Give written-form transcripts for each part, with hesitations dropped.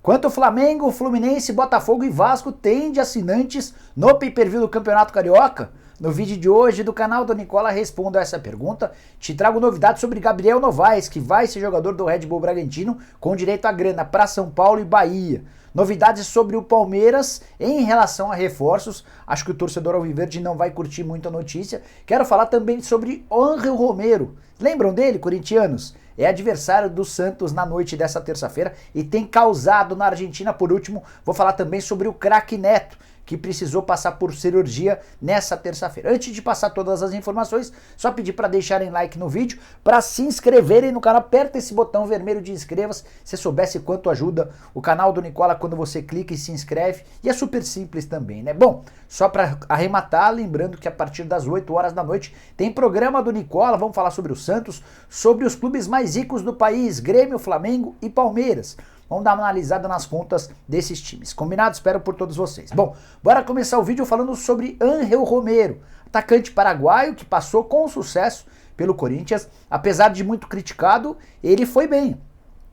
Quanto ao Flamengo, Fluminense, Botafogo e Vasco têm de assinantes no pay-per-view do Campeonato Carioca? No vídeo de hoje do canal do Nicola respondo a essa pergunta. Te trago novidades sobre Gabriel Novaes, que vai ser jogador do Red Bull Bragantino com direito a grana para São Paulo e Bahia. Novidades sobre o Palmeiras em relação a reforços. Acho que o torcedor alviverde não vai curtir muito a notícia. Quero falar também sobre Ángel Romero. Lembram dele, corintianos? É adversário do Santos na noite dessa terça-feira e tem causado na Argentina. Por último, vou falar também sobre o craque Neto, que precisou passar por cirurgia nessa terça-feira. Antes de passar todas as informações, só pedir para deixarem like no vídeo, para se inscreverem no canal. Aperta esse botão vermelho de inscreva-se, se soubesse quanto ajuda o canal do Nicola quando você clica e se inscreve. E é super simples também, né? Bom, só para arrematar, lembrando que a partir das 8 horas da noite tem programa do Nicola. Vamos falar sobre o Santos, sobre os clubes mais ricos do país, Grêmio, Flamengo e Palmeiras. Vamos dar uma analisada nas contas desses times. Combinado? Espero por todos vocês. Bom, bora começar o vídeo falando sobre Ángel Romero, atacante paraguaio que passou com sucesso pelo Corinthians. Apesar de muito criticado, ele foi bem.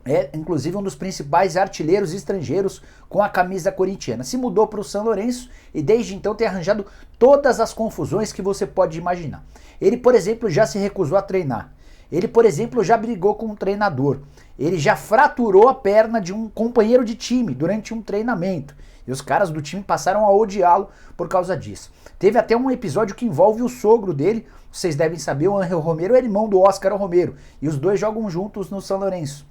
É, inclusive, um dos principais artilheiros estrangeiros com a camisa corintiana. Se mudou para o São Lourenço e desde então tem arranjado todas as confusões que você pode imaginar. Ele, por exemplo, já se recusou a treinar. Ele, por exemplo, já brigou com um treinador. Ele já fraturou a perna de um companheiro de time durante um treinamento. E os caras do time passaram a odiá-lo por causa disso. Teve até um episódio que envolve o sogro dele. Vocês devem saber, o Ángel Romero é irmão do Óscar Romero. E os dois jogam juntos no São Lourenço.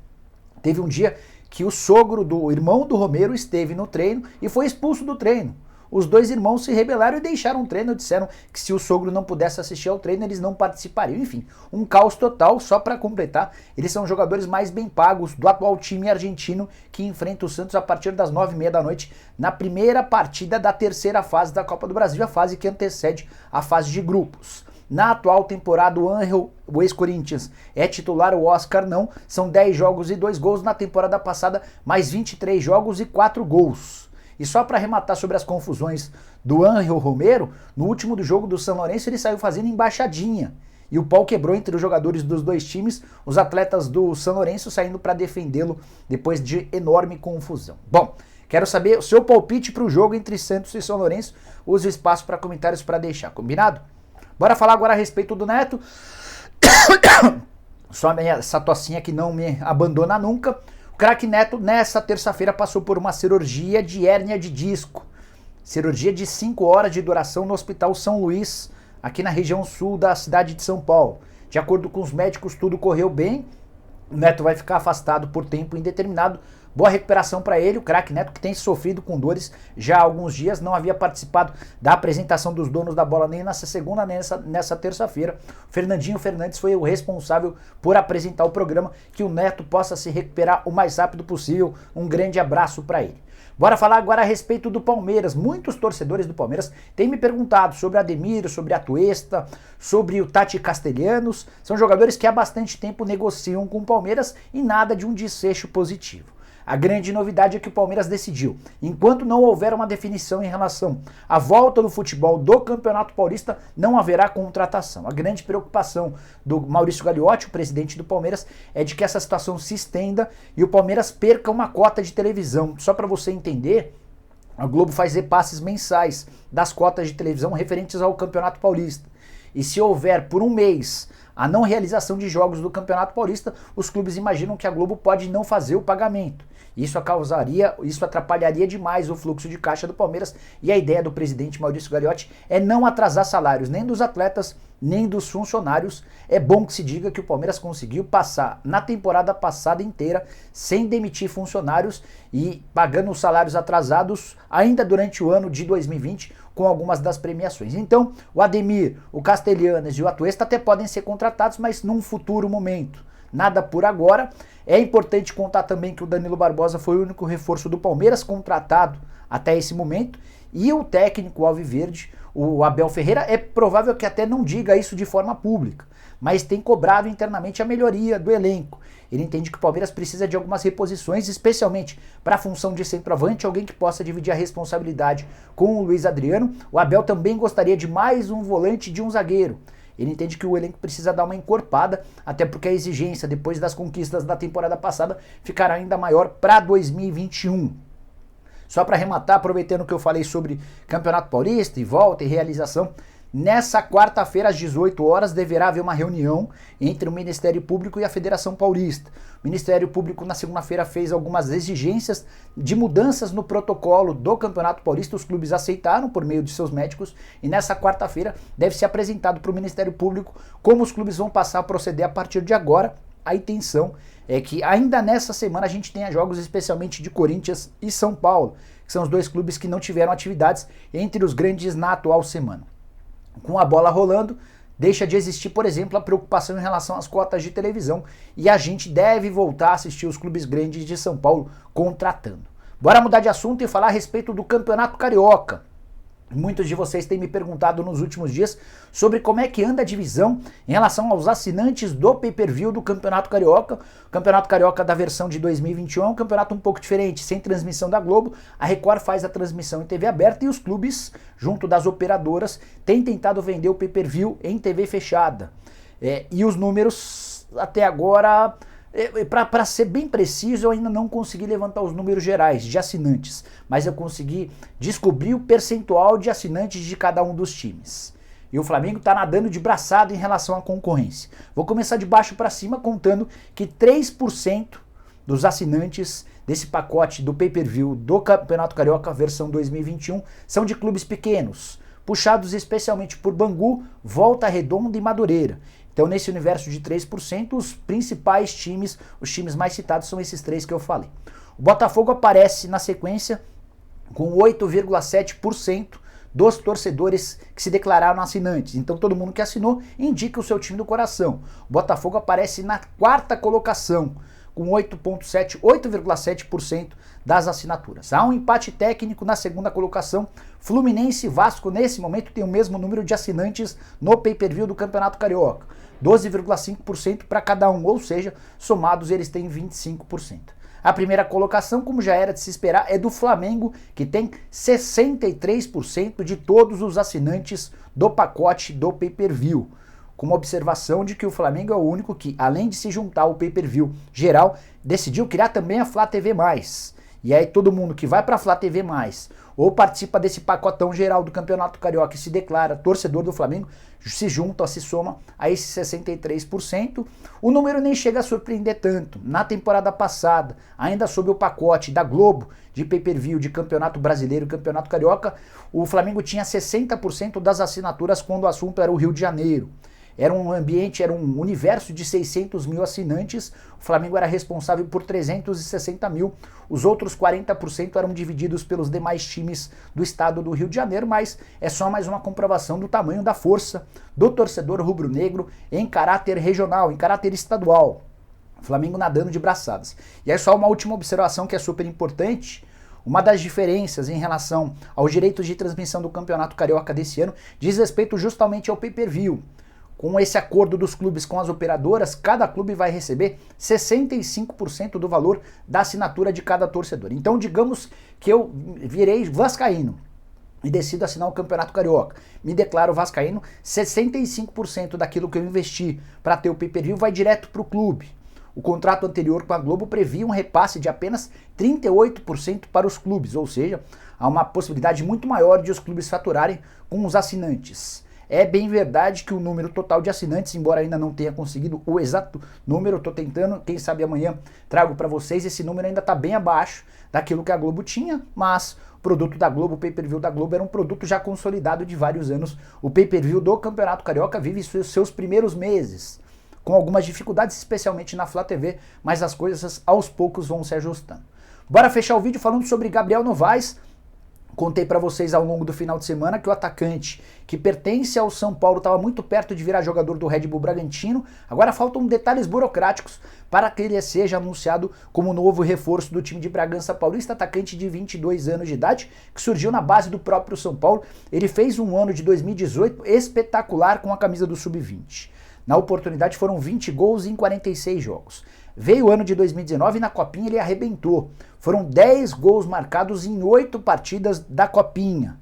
Teve um dia que o sogro do irmão do Romero esteve no treino e foi expulso do treino. Os dois irmãos se rebelaram e deixaram o treino, disseram que se o sogro não pudesse assistir ao treino, eles não participariam. Enfim, um caos total. Só para completar, eles são os jogadores mais bem pagos do atual time argentino que enfrenta o Santos a partir das 9h30 da noite na primeira partida da terceira fase da Copa do Brasil, a fase que antecede a fase de grupos. Na atual temporada, o Ángel, o ex-Corinthians, é titular, o Óscar não. São 10 jogos e 2 gols. Na temporada passada, mais 23 jogos e 4 gols. E só para arrematar sobre as confusões do Ángel Romero, no último do jogo do São Lourenço ele saiu fazendo embaixadinha. E o pau quebrou entre os jogadores dos dois times, os atletas do São Lourenço saindo para defendê-lo depois de enorme confusão. Bom, quero saber o seu palpite para o jogo entre Santos e São Lourenço. Use o espaço para comentários para deixar, combinado? Bora falar agora a respeito do Neto. Só essa tocinha que não me abandona nunca. O craque Neto, nessa terça-feira, passou por uma cirurgia de hérnia de disco. Cirurgia de 5 horas de duração no Hospital São Luís, aqui na região sul da cidade de São Paulo. De acordo com os médicos, tudo correu bem. O Neto vai ficar afastado por tempo indeterminado. Boa recuperação para ele, o craque Neto, que tem sofrido com dores já há alguns dias, não havia participado da apresentação dos donos da bola nem nessa segunda, nem nessa terça-feira. Fernandinho Fernandes foi o responsável por apresentar o programa. Que o Neto possa se recuperar o mais rápido possível. Um grande abraço para ele. Bora falar agora a respeito do Palmeiras. Muitos torcedores do Palmeiras têm me perguntado sobre Ademir, sobre Atuesta, sobre o Tati Castelhanos. São jogadores que há bastante tempo negociam com o Palmeiras e nada de um desfecho positivo. A grande novidade é que o Palmeiras decidiu, enquanto não houver uma definição em relação à volta do futebol do Campeonato Paulista, não haverá contratação. A grande preocupação do Maurício Gagliotti, o presidente do Palmeiras, é de que essa situação se estenda e o Palmeiras perca uma cota de televisão. Só para você entender, a Globo faz repasses mensais das cotas de televisão referentes ao Campeonato Paulista. E se houver por um mês a não realização de jogos do Campeonato Paulista, os clubes imaginam que a Globo pode não fazer o pagamento. Isso atrapalharia demais o fluxo de caixa do Palmeiras, e a ideia do presidente Maurício Gagliotti é não atrasar salários nem dos atletas, nem dos funcionários. É bom que se diga que o Palmeiras conseguiu passar na temporada passada inteira sem demitir funcionários e pagando os salários atrasados ainda durante o ano de 2020 com algumas das premiações. Então, o Ademir, o Castelhanos e o Atuesta até podem ser contratados, mas num futuro momento. Nada por agora. É importante contar também que o Danilo Barbosa foi o único reforço do Palmeiras contratado até esse momento. E o técnico alviverde, o Abel Ferreira, é provável que até não diga isso de forma pública, mas tem cobrado internamente a melhoria do elenco. Ele entende que o Palmeiras precisa de algumas reposições, especialmente para a função de centroavante, alguém que possa dividir a responsabilidade com o Luiz Adriano. O Abel também gostaria de mais um volante e de um zagueiro. Ele entende que o elenco precisa dar uma encorpada, até porque a exigência, depois das conquistas da temporada passada, ficará ainda maior para 2021. Só para arrematar, aproveitando que eu falei sobre Campeonato Paulista e volta e realização, nessa quarta-feira, às 18 horas, deverá haver uma reunião entre o Ministério Público e a Federação Paulista. O Ministério Público, na segunda-feira, fez algumas exigências de mudanças no protocolo do Campeonato Paulista. Os clubes aceitaram por meio de seus médicos e nessa quarta-feira deve ser apresentado para o Ministério Público como os clubes vão passar a proceder a partir de agora. A intenção é que ainda nessa semana a gente tenha jogos especialmente de Corinthians e São Paulo, que são os dois clubes que não tiveram atividades entre os grandes na atual semana. Com a bola rolando, deixa de existir, por exemplo, a preocupação em relação às cotas de televisão e a gente deve voltar a assistir os clubes grandes de São Paulo contratando. Bora mudar de assunto e falar a respeito do Campeonato Carioca. Muitos de vocês têm me perguntado nos últimos dias sobre como é que anda a divisão em relação aos assinantes do pay-per-view do Campeonato Carioca. O Campeonato Carioca da versão de 2021 é um campeonato um pouco diferente, sem transmissão da Globo. A Record faz a transmissão em TV aberta e os clubes, junto das operadoras, têm tentado vender o pay-per-view em TV fechada. E os números até agora... Para ser bem preciso, eu ainda não consegui levantar os números gerais de assinantes, mas eu consegui descobrir o percentual de assinantes de cada um dos times. E o Flamengo está nadando de braçada em relação à concorrência. Vou começar de baixo para cima contando que 3% dos assinantes desse pacote do pay-per-view do Campeonato Carioca versão 2021 são de clubes pequenos, puxados especialmente por Bangu, Volta Redonda e Madureira. Então, nesse universo de 3%, os principais times, os times mais citados são esses três que eu falei. O Botafogo aparece na sequência com 8,7% dos torcedores que se declararam assinantes. Então, todo mundo que assinou indica o seu time do coração. O Botafogo aparece na quarta colocação, com 8,7% das assinaturas. Há um empate técnico na segunda colocação. Fluminense e Vasco, nesse momento, tem o mesmo número de assinantes no pay-per-view do Campeonato Carioca. 12,5% para cada um, ou seja, somados eles têm 25%. A primeira colocação, como já era de se esperar, é do Flamengo, que tem 63% de todos os assinantes do pacote do pay-per-view. Com uma observação de que o Flamengo é o único que, além de se juntar ao pay-per-view geral, decidiu criar também a Flá TV+. E aí todo mundo que vai para a Flá TV+, ou participa desse pacotão geral do Campeonato Carioca e se declara torcedor do Flamengo, se junta, se soma a esses 63%. O número nem chega a surpreender tanto. Na temporada passada, ainda sob o pacote da Globo, de pay-per-view, de Campeonato Brasileiro e Campeonato Carioca, o Flamengo tinha 60% das assinaturas quando o assunto era o Rio de Janeiro. Era um ambiente, era um universo de 600 mil assinantes, o Flamengo era responsável por 360 mil, os outros 40% eram divididos pelos demais times do estado do Rio de Janeiro, mas é só mais uma comprovação do tamanho da força do torcedor rubro-negro em caráter regional, em caráter estadual. O Flamengo nadando de braçadas. E aí só uma última observação que é super importante. Uma das diferenças em relação aos direitos de transmissão do Campeonato Carioca desse ano diz respeito justamente ao pay-per-view. Com esse acordo dos clubes com as operadoras, cada clube vai receber 65% do valor da assinatura de cada torcedor. Então, digamos que eu virei vascaíno e decido assinar o Campeonato Carioca. Me declaro vascaíno, 65% daquilo que eu investi para ter o pay-per-view vai direto para o clube. O contrato anterior com a Globo previa um repasse de apenas 38% para os clubes, ou seja, há uma possibilidade muito maior de os clubes faturarem com os assinantes. É bem verdade que o número total de assinantes, embora ainda não tenha conseguido o exato número, estou tentando, quem sabe amanhã trago para vocês, esse número ainda está bem abaixo daquilo que a Globo tinha, mas o produto da Globo, o pay-per-view da Globo era um produto já consolidado de vários anos. O pay-per-view do Campeonato Carioca vive seus primeiros meses, com algumas dificuldades, especialmente na Flá TV, mas as coisas aos poucos vão se ajustando. Bora fechar o vídeo falando sobre Gabriel Novaes. Contei para vocês ao longo do final de semana que o atacante que pertence ao São Paulo estava muito perto de virar jogador do Red Bull Bragantino. Agora faltam detalhes burocráticos para que ele seja anunciado como novo reforço do time de Bragança Paulista, atacante de 22 anos de idade, que surgiu na base do próprio São Paulo. Ele fez um ano de 2018 espetacular com a camisa do Sub-20. Na oportunidade foram 20 gols em 46 jogos. Veio o ano de 2019 e na Copinha ele arrebentou. Foram 10 gols marcados em 8 partidas da Copinha.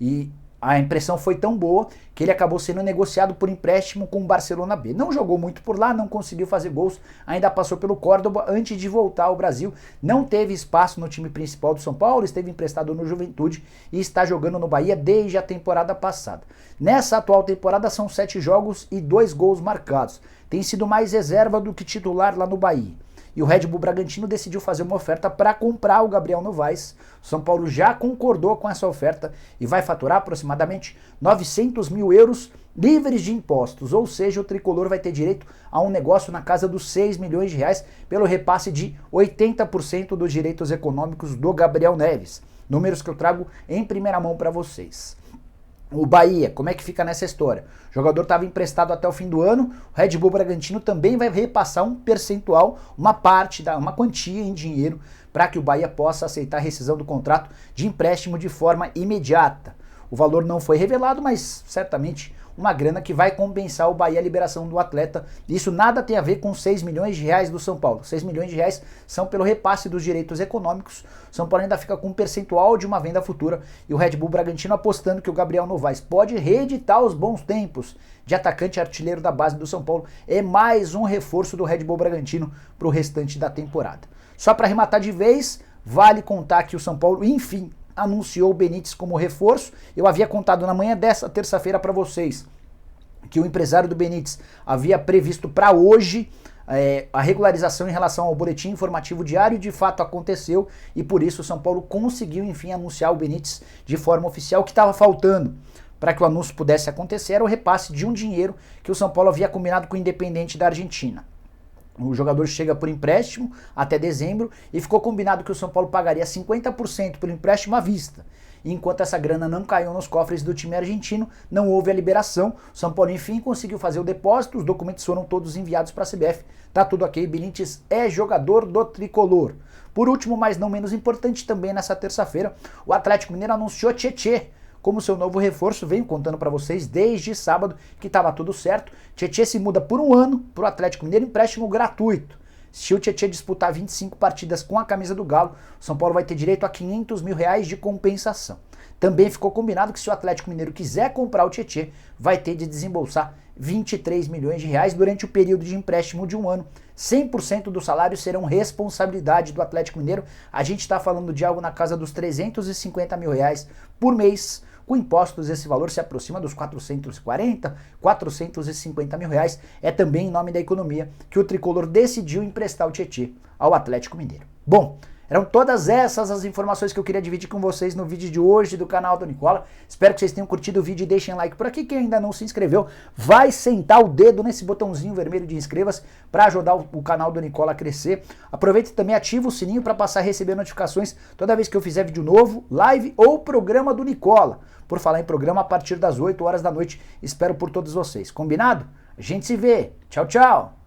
E a impressão foi tão boa que ele acabou sendo negociado por empréstimo com o Barcelona B. Não jogou muito por lá, não conseguiu fazer gols, ainda passou pelo Córdoba antes de voltar ao Brasil. Não teve espaço no time principal do São Paulo, esteve emprestado no Juventude e está jogando no Bahia desde a temporada passada. Nessa atual temporada são 7 jogos e 2 gols marcados. Tem sido mais reserva do que titular lá no Bahia. E o Red Bull Bragantino decidiu fazer uma oferta para comprar o Gabriel Novaes. O São Paulo já concordou com essa oferta e vai faturar aproximadamente 900 mil euros livres de impostos, ou seja, o tricolor vai ter direito a um negócio na casa dos 6 milhões de reais pelo repasse de 80% dos direitos econômicos do Gabriel Neves. Números que eu trago em primeira mão para vocês. O Bahia, como é que fica nessa história? O jogador estava emprestado até o fim do ano, o Red Bull Bragantino também vai repassar um percentual, uma quantia em dinheiro, para que o Bahia possa aceitar a rescisão do contrato de empréstimo de forma imediata. O valor não foi revelado, mas certamente uma grana que vai compensar o Bahia a liberação do atleta. Isso nada tem a ver com 6 milhões de reais do São Paulo. 6 milhões de reais são pelo repasse dos direitos econômicos. O São Paulo ainda fica com um percentual de uma venda futura e o Red Bull Bragantino apostando que o Gabriel Novaes pode reeditar os bons tempos de atacante artilheiro da base do São Paulo. É mais um reforço do Red Bull Bragantino para o restante da temporada. Só para arrematar de vez, vale contar que o São Paulo, enfim, anunciou o Benítez como reforço. Eu havia contado na manhã dessa terça-feira para vocês que o empresário do Benítez havia previsto para hoje a regularização em relação ao boletim informativo diário. De fato aconteceu e por isso o São Paulo conseguiu enfim anunciar o Benítez de forma oficial. O que estava faltando para que o anúncio pudesse acontecer era o repasse de um dinheiro que o São Paulo havia combinado com o Independiente da Argentina. O jogador chega por empréstimo até dezembro e ficou combinado que o São Paulo pagaria 50% pelo empréstimo à vista. E enquanto essa grana não caiu nos cofres do time argentino, não houve a liberação. O São Paulo, enfim, conseguiu fazer o depósito, os documentos foram todos enviados para a CBF. Tá tudo ok, Benítez é jogador do tricolor. Por último, mas não menos importante, também nessa terça-feira, o Atlético Mineiro anunciou Tietê como seu novo reforço. Venho contando para vocês desde sábado que estava tudo certo. Tietê se muda por um ano para o Atlético Mineiro, empréstimo gratuito. Se o Tietê disputar 25 partidas com a camisa do Galo, o São Paulo vai ter direito a 500 mil reais de compensação. Também ficou combinado que se o Atlético Mineiro quiser comprar o Tietê, vai ter de desembolsar 23 milhões de reais durante o período de empréstimo de um ano. 100% dos salários serão responsabilidade do Atlético Mineiro. A gente está falando de algo na casa dos 350 mil reais por mês. Com impostos, esse valor se aproxima dos 440, 450 mil reais. É também em nome da economia que o tricolor decidiu emprestar o Tietê ao Atlético Mineiro. Bom, eram todas essas as informações que eu queria dividir com vocês no vídeo de hoje do canal do Nicola. Espero que vocês tenham curtido o vídeo e deixem like por aqui. Quem ainda não se inscreveu, vai sentar o dedo nesse botãozinho vermelho de inscreva-se para ajudar o canal do Nicola a crescer. Aproveita e também ativa o sininho para passar a receber notificações toda vez que eu fizer vídeo novo, live ou programa do Nicola. Por falar em programa, a partir das 8 horas da noite, espero por todos vocês. Combinado? A gente se vê. Tchau, tchau!